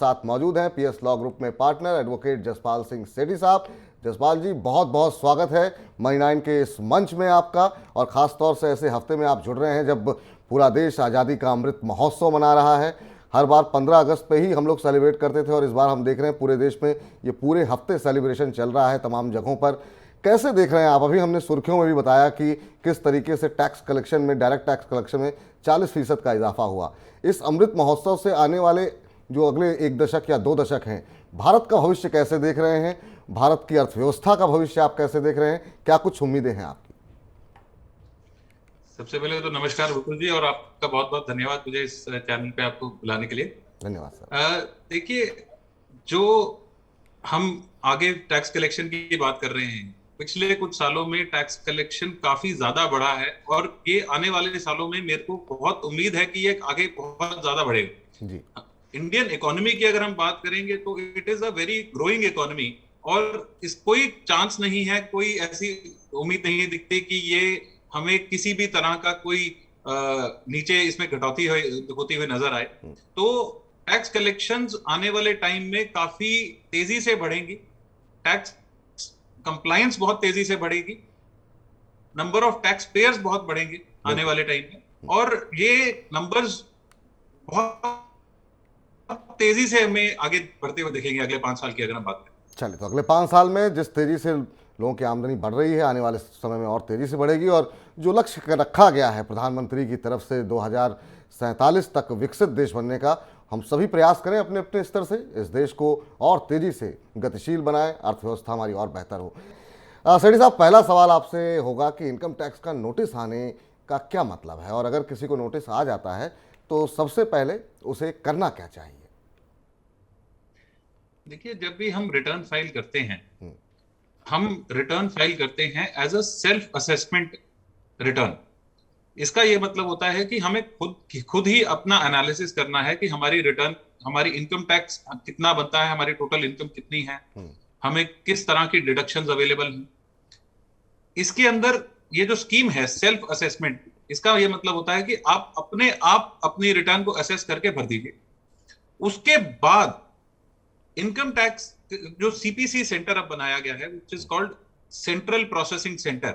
साथ मौजूद हैं पीएस लॉ ग्रुप में पार्टनर एडवोकेट जसपाल सिंह सेठी साहब। जसपाल जी, बहुत बहुत स्वागत है मनी 9 के इस मंच में आपका, और ख़ास तौर से ऐसे हफ्ते में आप जुड़ रहे हैं जब पूरा देश आज़ादी का अमृत महोत्सव मना रहा है। हर बार 15 अगस्त पे ही हम लोग सेलिब्रेट करते थे और इस बार हम देख रहे हैं पूरे देश में ये पूरे हफ्ते सेलिब्रेशन चल रहा है तमाम जगहों पर। कैसे देख रहे हैं आप? अभी हमने सुर्खियों में भी बताया कि किस तरीके से टैक्स कलेक्शन में, डायरेक्ट टैक्स कलेक्शन में 40% का इजाफा हुआ। इस अमृत महोत्सव से आने वाले जो अगले 1 दशक या 2 दशक हैं, भारत का भविष्य कैसे देख रहे हैं? भारत की अर्थव्यवस्था का भविष्य आप कैसे देख रहे हैं? क्या कुछ उम्मीदें हैं आपकी? सबसे पहले तो नमस्कार विपुल जी, और आपका बहुत बहुत धन्यवाद मुझे इस चैनल पे आपको बुलाने के लिए। धन्यवाद सर। देखिए, जो हम आगे टैक्स कलेक्शन की बात कर रहे हैं, पिछले कुछ सालों में टैक्स कलेक्शन काफी ज्यादा बढ़ा है और ये आने वाले सालों में मेरे को बहुत उम्मीद है कि ये आगे बहुत ज्यादा बढ़ेगा जी। इंडियन इकोनॉमी की अगर हम बात करेंगे तो it is a very growing economy, और इस कोई चांस नहीं है, कोई ऐसी उम्मीद नहीं दिखती कि ये हमें किसी भी तरह का कोई नीचे इसमें कटौती होती हुई नजर आए। तो टैक्स कलेक्शंस आने वाले टाइम में काफी तेजी से बढ़ेंगी, टैक्स कंप्लायंस बहुत तेजी से बढ़ेगी, नंबर ऑफ टैक्स पेयर्स बहुत बढ़ेंगे आने वाले टाइम में, और ये नंबर्स बहुत तेजी से हमें आगे बढ़ते हुए देखेंगे अगले 5 साल की अगर हम बात करें। चलिए, तो अगले 5 साल में जिस तेजी से लोगों की आमदनी बढ़ रही है, आने वाले समय में और तेजी से बढ़ेगी, और जो लक्ष्य रखा गया है प्रधानमंत्री की तरफ से 2047 तक विकसित देश बनने का, हम सभी प्रयास करें अपने अपने स्तर से इस देश को और तेजी से गतिशील बनाएं, अर्थव्यवस्था हमारी और बेहतर हो। सेठी साहब, पहला सवाल आपसे होगा कि इनकम टैक्स का नोटिस आने का क्या मतलब है, और अगर किसी को नोटिस आ जाता है तो सबसे पहले उसे करना क्या चाहिए? देखिए, जब भी हम रिटर्न फाइल करते हैं, हम रिटर्न फाइल करते हैं as a self assessment return. इसका ये मतलब होता है कि हमें खुद ही अपना एनालिसिस करना है कि हमारी रिटर्न, हमारी इनकम टैक्स कितना बनता है, हमारी टोटल इनकम कितनी है, हमें किस तरह की डिडक्शंस अवेलेबल हैं। इसके अंदर ये जो स्कीम है सेल्फ असेसमेंट, इसका ये मतलब होता है कि आप अपनी रिटर्न को असेस करके भर दीजिए। उसके बाद इनकम टैक्स जो सीपीसी सेंटर अब बनाया गया है, which is called central processing centre,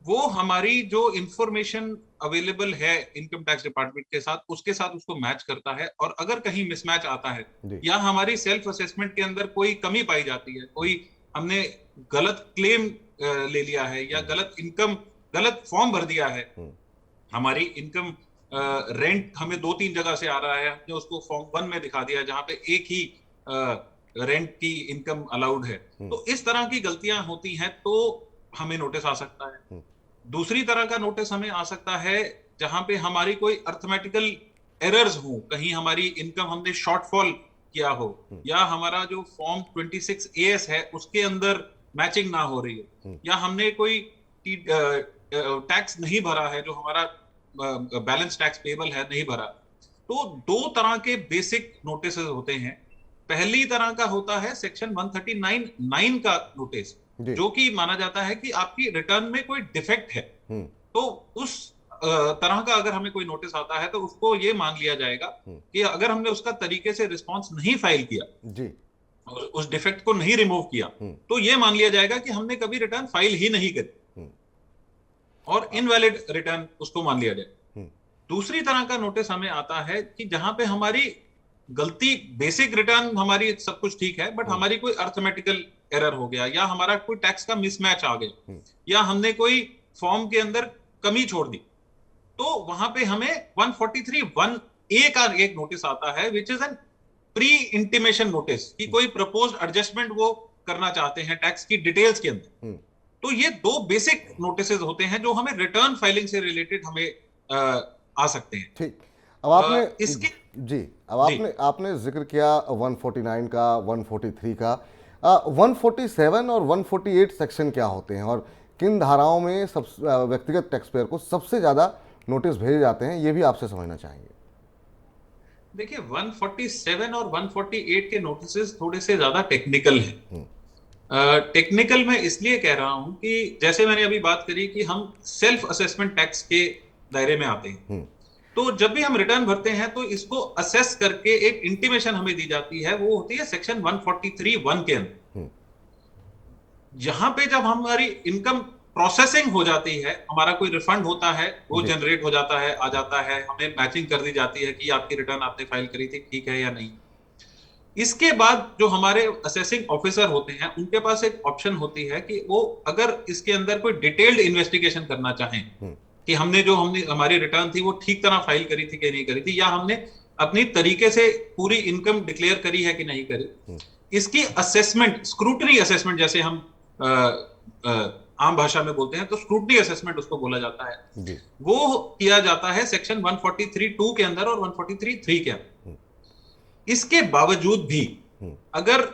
वो हमारी जो इंफॉर्मेशन अवेलेबल है इनकम टैक्स डिपार्टमेंट के साथ, उसके साथ उसको मैच करता है, और अगर कहीं मिसमैच आता है या हमारी सेल्फ असेसमेंट के अंदर कोई कमी पाई जाती है, कोई हमने गलत क्लेम ले लिया है या गलत फॉर्म भर दिया है, हमारी इनकम रेंट हमें 2-3 जगह से आ रहा है, हमने उसको फॉर्म 1 में दिखा दिया जहां पे एक ही रेंट की इनकम अलाउड है, तो इस तरह की गलतियां होती हैं तो हमें नोटिस आ सकता है। दूसरी तरह का नोटिस हमें आ सकता है जहां पे हमारी कोई अर्थमेटिकल एरर्स हो, कहीं हमारी इनकम हमने शॉर्टफॉल किया हो, या हमारा जो फॉर्म 26 एएस है उसके अंदर मैचिंग ना हो रही हो, या हमने कोई टैक्स नहीं भरा है, जो हमारा बैलेंस टैक्स पेबल है नहीं भरा। तो 2 तरह के बेसिक नोटिस होते हैं। पहली तरह का होता है सेक्शन 139(9) का नोटिस, जो कि माना जाता है कि आपकी रिटर्न में कोई डिफेक्ट है, तो उस तरह का अगर हमें कोई नोटिस आता है तो उसको ये मान लिया जाएगा कि अगर हमने उसका तरीके से रिस्पॉन्स नहीं फाइल किया जी, और उस डिफेक्ट को नहीं रिमूव किया, तो ये मान लिया जाएगा कि हमने कभी रिटर्न फाइल ही नहीं करी और इनवैलिड रिटर्न उसको मान लिया जाए। दूसरी तरह का नोटिस हमें आता है कि जहां पे हमारी गलती, बेसिक रिटर्न हमारी सब कुछ ठीक है, बट हमारी कोई अर्थमेटिकल एरर हो गया, या हमारा कोई टैक्स का मिसमैच आ गया, या हमने कोई फॉर्म के अंदर कमी छोड़ दी, तो वहां पे हमें 143(1)(a) का एक नोटिस आता है, which is an pre intimation notice, कि कोई प्रपोज्ड एडजस्टमेंट वो करना चाहते हैं टैक्स की डिटेल्स के अंदर। तो ये 2 बेसिक नोटिस होते हैं जो हमें रिटर्न फाइलिंग से रिलेटेड हमें आ सकते हैं। ठीक। अब आपने इसके जी, अब आपने जिक्र किया 149 का, 143 का। 147 और 148 सेक्शन क्या होते हैं, और किन धाराओं में सब व्यक्तिगत टैक्स पेयर को सबसे ज्यादा नोटिस भेजे जाते हैं, ये भी आपसे समझना चाहेंगे। देखिए, 147 और 148 के नोटिस थोड़े से ज्यादा टेक्निकल हैं। टेक्निकल मैं इसलिए कह रहा हूं कि जैसे मैंने अभी बात करी कि हम सेल्फ असेसमेंट टैक्स के दायरे में आते हैं, तो जब भी हम रिटर्न भरते हैं तो इसको असेस करके एक इंटीमेशन हमें दी जाती है, वो होती है सेक्शन 143(1) के अंदर। जहां पे जब हमारी इनकम प्रोसेसिंग हो जाती है, हमारा कोई रिफंड होता है, वो जनरेट हो जाता है, आ जाता है, हमें मैचिंग कर दी जाती है कि आपकी रिटर्न आपने फाइल करी थी, ठीक है या नहीं। इसके बाद जो हमारे असेसिंग ऑफिसर होते हैं, उनके पास एक ऑप्शन होती है कि वो अगर इसके अंदर कोई डिटेल्ड इन्वेस्टिगेशन करना चाहें कि हमने हमारी रिटर्न थी वो ठीक तरह फाइल करी थी कि नहीं करी थी, या हमने अपनी तरीके से पूरी इनकम डिक्लेयर करी है कि नहीं करी, इसकी असेसमेंट, स्क्रूटनी असेसमेंट जैसे हम आम भाषा में बोलते हैं, तो स्क्रूटनी असेसमेंट उसको बोला जाता है। वो किया जाता है सेक्शन 143(2) के अंदर और 143(3) के अंदर। इसके बावजूद भी अगर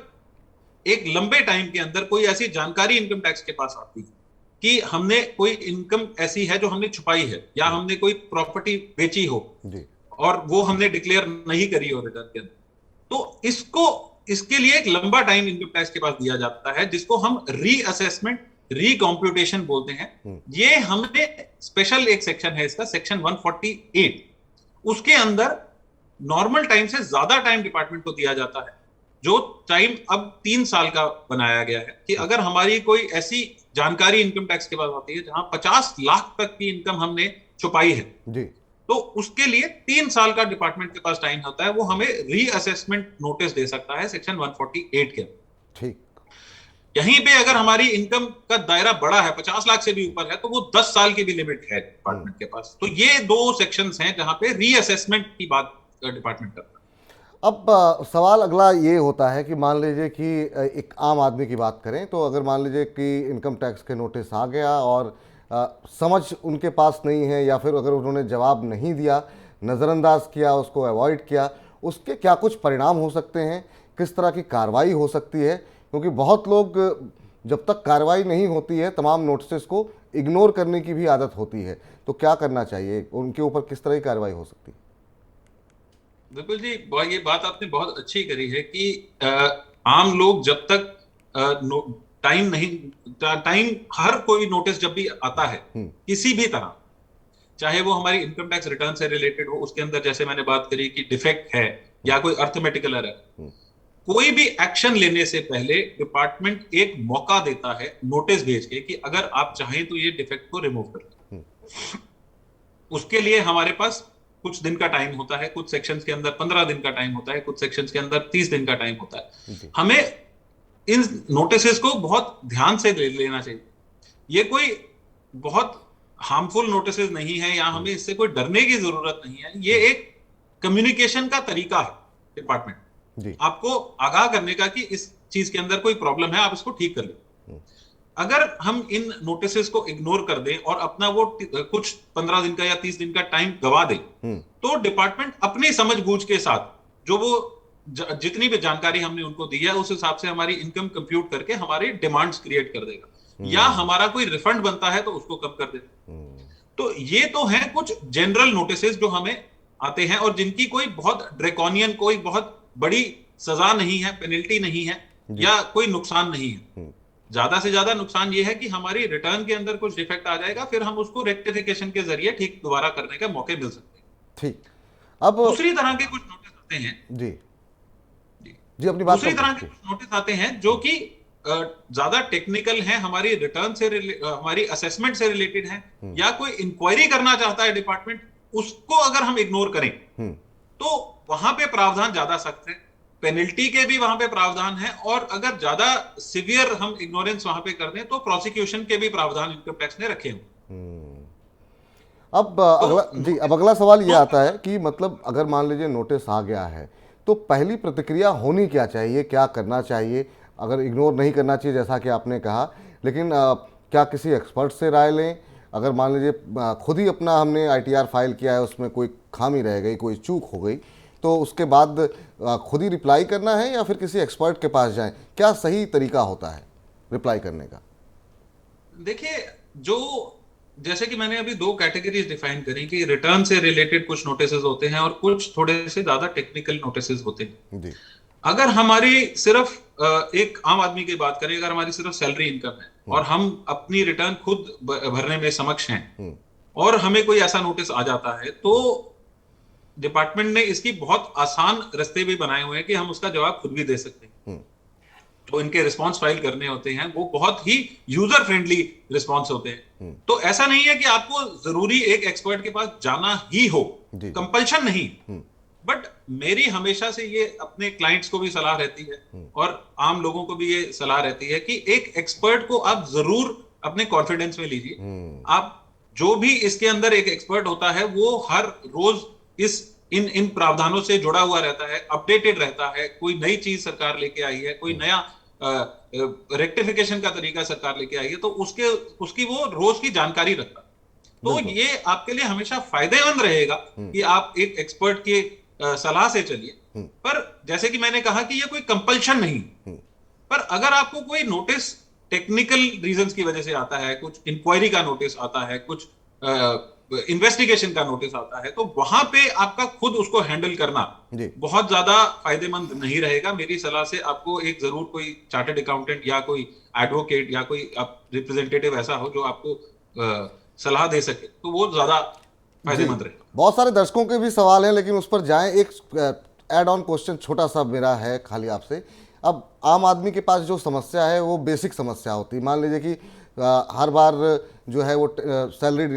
एक लंबे टाइम के अंदर कोई ऐसी जानकारी इनकम टैक्स के पास आती है कि हमने कोई इनकम ऐसी है जो हमने छुपाई है, या हमने कोई प्रॉपर्टी बेची हो और वो हमने डिक्लेयर नहीं करी हो रिटर्न के अंदर, तो इसके लिए एक लंबा टाइम इनकम टैक्स के पास दिया जाता है, जिसको हम रीअसेसमेंट, रिकॉम्प्यूटेशन बोलते हैं। ये हमने स्पेशल एक सेक्शन है इसका, सेक्शन 148, उसके अंदर नॉर्मल टाइम से ज्यादा टाइम डिपार्टमेंट को दिया जाता है, जो टाइम अब 3 साल का बनाया गया है कि अगर हमारी कोई ऐसी जानकारी इनकम टैक्स के पास आती है जहां 50 लाख तक की इनकम हमने छुपाई है जी, तो उसके लिए 3 साल का डिपार्टमेंट के पास टाइम होता है, वो हमें रीअसेसमेंट नोटिस दे सकता है सेक्शन 148 के। ठीक, यहीं पे अगर हमारी इनकम का दायरा बड़ा है, 50 लाख से भी ऊपर है, तो वो 10 साल की भी लिमिट है डिपार्टमेंट के पास। तो ये 2 सेक्शंस हैं जहां पे रीअसेसमेंट की बात डिपार्टमेंट करता है। अब सवाल अगला ये होता है कि मान लीजिए कि एक आम आदमी की बात करें, तो अगर मान लीजिए कि इनकम टैक्स के नोटिस आ गया और समझ उनके पास नहीं है, या फिर अगर उन्होंने जवाब नहीं दिया, नज़रअंदाज किया, उसको अवॉइड किया, उसके क्या कुछ परिणाम हो सकते हैं, किस तरह की कार्रवाई हो सकती है? क्योंकि बहुत लोग जब तक कार्रवाई नहीं होती है तमाम नोटिस को इग्नोर करने की भी आदत होती है, तो क्या करना चाहिए, उनके ऊपर किस तरह की कार्रवाई हो सकती है? बिल्कुल जी, ये बात आपने बहुत अच्छी करी है कि आम लोग जब तक टाइम हर कोई नोटिस जब भी आता है किसी भी तरह, चाहे वो हमारी इनकम टैक्स रिटर्न से रिलेटेड हो, उसके अंदर जैसे मैंने बात करी कि डिफेक्ट है या कोई अर्थमेटिकल एरर, कोई भी एक्शन लेने से पहले डिपार्टमेंट एक मौका देता है नोटिस भेज के कि अगर आप चाहें तो ये डिफेक्ट को रिमूव कर लें। उसके लिए हमारे पास कुछ दिन का टाइम होता है, कुछ सेक्शंस के अंदर 15 दिन का टाइम होता है, कुछ सेक्शंस के अंदर 30 दिन का टाइम होता है। हमें इन नोटिसेस को बहुत ध्यान से लेना चाहिए। ये कोई बहुत हार्मफुल नोटिसेस नहीं है, या हमें इससे कोई डरने की जरूरत नहीं है। ये एक कम्युनिकेशन का तरीका है डिपार्टमेंट आपको आगाह करने का कि इस चीज के अंदर कोई प्रॉब्लम है, आप इसको ठीक कर लें। अगर हम इन नोटिसेस को इग्नोर कर दें और अपना वो कुछ 15 दिन का या 30 दिन का टाइम गवा दें, तो डिपार्टमेंट अपनी समझबूझ के साथ जो वो जितनी भी जानकारी हमने उनको दी है उस हिसाब से हमारी इनकम कंप्यूट करके हमारी डिमांड्स क्रिएट कर देगा, या हमारा कोई रिफंड बनता है तो उसको कम कर देगा। तो ये तो हैं कुछ जनरल नोटिसेस जो हमें आते हैं और जिनकी कोई बहुत ड्रैकोनियन, कोई बहुत बड़ी सजा नहीं है, पेनल्टी नहीं है, या कोई नुकसान नहीं है। ज्यादा से ज्यादा नुकसान ये है कि हमारी रिटर्न के अंदर कुछ डिफेक्ट आ जाएगा, फिर हम उसको रेक्टिफिकेशन के जरिए ठीक दोबारा करने के मौके मिल सकते हैं। ठीक, अब दूसरी तरह के कुछ नोटिस आते हैं जी अपनी बात, दूसरी तरह के कुछ नोटिस आते हैं जो कि ज्यादा टेक्निकल हैं, हमारी रिटर्न से हमारी असेसमेंट से रिलेटेड हैं, या कोई इंक्वायरी करना चाहता है डिपार्टमेंट, उसको अगर हम इग्नोर करें तो वहां पे प्रावधान ज्यादा सख्त है, पेनल्टी के भी वहां पे प्रावधान है, और अगर ज्यादा सिवियर हम इग्नोरेंस वहां पे कर दें तो प्रोसिक्यूशन के भी प्रावधान इनकम टैक्स ने रखे हैं। अब अगला सवाल ये आता है कि मतलब अगर मान लीजिए नोटिस आ गया है तो पहली प्रतिक्रिया होनी क्या चाहिए, क्या करना चाहिए? अगर इग्नोर नहीं करना चाहिए जैसा कि आपने कहा, लेकिन क्या किसी एक्सपर्ट से राय लें? अगर मान लीजिए खुद ही अपना हमने ITR फाइल किया है, उसमें कोई खामी रह गई, कोई चूक हो गई, तो उसके बाद खुद ही रिप्लाई करना है या फिर किसी एक्सपर्ट के पास जाएं? क्या सही तरीका होता है रिप्लाई करने का? देखिए, जो जैसे कि मैंने अभी 2 कैटेगरीज डिफाइन करी कि रिटर्न से रिलेटेड कुछ नोटिसेस होते हैं और कुछ थोड़े से ज्यादा टेक्निकल नोटिसेस होते हैं जी। अगर हमारी सिर्फ एक आम आदमी की बात करें, अगर हमारी सिर्फ सैलरी इनकम है और हम अपनी रिटर्न खुद भरने में समक्ष हैं और हमें कोई ऐसा नोटिस आ जाता है, तो डिपार्टमेंट ने इसकी बहुत आसान रास्ते भी बनाए हुए हैं कि हम उसका जवाब खुद भी दे सकते हैं। तो इनके रिस्पॉन्स फाइल करने होते हैं वो बहुत ही यूजर फ्रेंडली रिस्पॉन्स होते हैं। तो ऐसा नहीं है कि आपको जरूरी एक एक्सपर्ट के पास जाना ही हो, कंपल्शन नहीं। बट मेरी हमेशा से ये अपने क्लाइंट्स को भी सलाह रहती है और आम लोगों को भी ये सलाह रहती है कि एक एक्सपर्ट को आप जरूर अपने कॉन्फिडेंस में लीजिए। आप जो भी इसके अंदर एक एक्सपर्ट होता है वो हर रोज इस इन प्रावधानों से जुड़ा हुआ रहता है, अपडेटेड रहता है। कोई नई चीज सरकार लेके आई है, कोई नया रेक्टिफिकेशन का तरीका सरकार लेके आई है, तो उसकी वो रोज की जानकारी रखता है। तो ये आपके लिए हमेशा फायदेमंद रहेगा कि आप एक एक्सपर्ट के सलाह से चलिए। पर जैसे कि मैंने कहा कि ये कोई कंपल्शन नहीं, पर अगर आपको कोई नोटिस टेक्निकल रीजंस की वजह से आता है, कुछ इंक्वायरी का नोटिस आता है, कुछ इन्वेस्टिगेशन का नोटिस आता है, तो वहां पे आपका खुद उसको हैंडल करना बहुत ज्यादा फायदेमंद नहीं रहेगा। मेरी सलाह से आपको एक जरूर कोई चार्टर्ड अकाउंटेंट या कोई एडवोकेट या कोई रिप्रेजेंटेटिव ऐसा हो जो आपको सलाह दे सके, तो वो ज्यादा फायदेमंद रहेगा। बहुत सारे दर्शकों के भी सवाल हैं, लेकिन उस पर जाएं। एक एड ऑन क्वेश्चन छोटा सा मेरा है खाली आपसे। अब आम आदमी के पास जो समस्या है वो बेसिक समस्या होती है। मान लीजिए कि हर बार जो है वो सैलरीड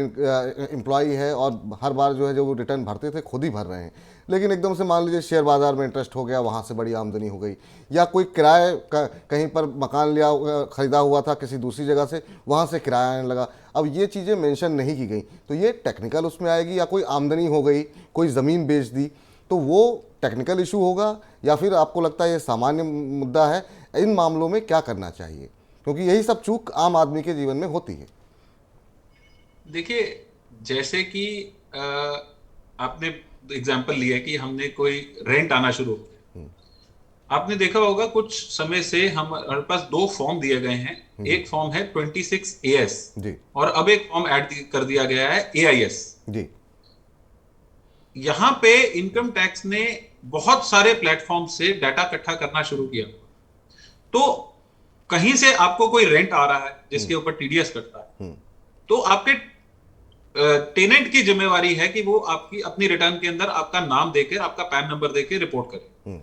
एम्प्लॉई है और हर बार जो है जो वो रिटर्न भरते थे खुद ही भर रहे हैं, लेकिन एकदम से मान लीजिए शेयर बाज़ार में इंटरेस्ट हो गया, वहाँ से बड़ी आमदनी हो गई, या कोई किराए का कहीं पर मकान लिया ख़रीदा हुआ था किसी दूसरी जगह से, वहाँ से किराया आने लगा। अब ये चीज़ें मेंशन नहीं की गई, तो ये टेक्निकल उसमें आएगी, या कोई आमदनी हो गई, कोई ज़मीन बेच दी, तो वो टेक्निकल इशू होगा, या फिर आपको लगता है ये सामान्य मुद्दा है? इन मामलों में क्या करना चाहिए, क्योंकि यही सब चूक आम आदमी के जीवन में होती है। देखिए, जैसे कि आपने एग्जांपल लिया कि हमने कोई रेंट आना शुरू हो गया। आपने देखा होगा कुछ समय से हमारे पास 2 फॉर्म दिए गए हैं। एक फॉर्म है 26AS जी, और अब एक फॉर्म ऐड कर दिया गया है AIS जी। यहां पे इनकम टैक्स ने बहुत सारे प्लेटफॉर्म से डाटा इकट्ठा करना शुरू किया। तो कहीं से आपको कोई रेंट आ रहा है जिसके ऊपर TDS कटता है, तो आपके टेनेंट की जिम्मेवारी है कि वो आपकी अपनी रिटर्न के अंदर आपका नाम देकर, आपका पैन नंबर देकर रिपोर्ट करे।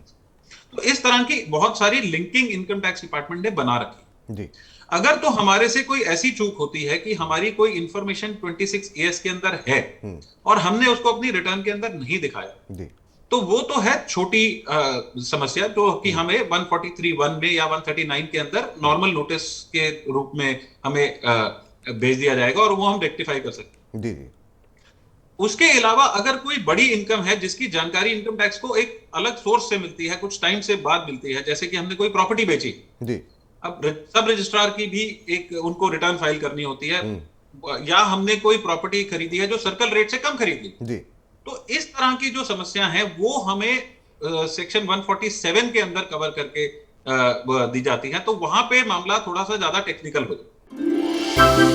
तो इस तरह की बहुत सारी लिंकिंग इनकम टैक्स डिपार्टमेंट ने बना रखी जी। अगर तो हमारे से कोई ऐसी चूक होती है कि हमारी कोई इंफॉर्मेशन 26AS के अंदर है और हमने उसको अपनी रिटर्न के अंदर नहीं दिखाया जी, तो वो तो है छोटी समस्या, तो कि हमें 143(1) में या 139 के अंदर नॉर्मल नोटिस के रूप में हमें भेज दिया जाएगा और वो हम रेक्टिफाई कर सकते हैं जी। उसके अलावा अगर कोई बड़ी इनकम है जिसकी जानकारी इनकम टैक्स को एक अलग सोर्स से मिलती है, कुछ टाइम से बाद मिलती है, जैसे कि हमने कोई प्रॉपर्टी बेची जी, अब सब रजिस्ट्रार की भी एक उनको रिटर्न फाइल करनी होती है, या हमने कोई प्रॉपर्टी खरीदी है जो सर्कल रेट से कम खरीदी जी, तो इस तरह की जो समस्या है वो हमें सेक्शन 147 के अंदर कवर करके दी जाती है। तो वहां पे मामला थोड़ा सा ज्यादा टेक्निकल हो जाता है।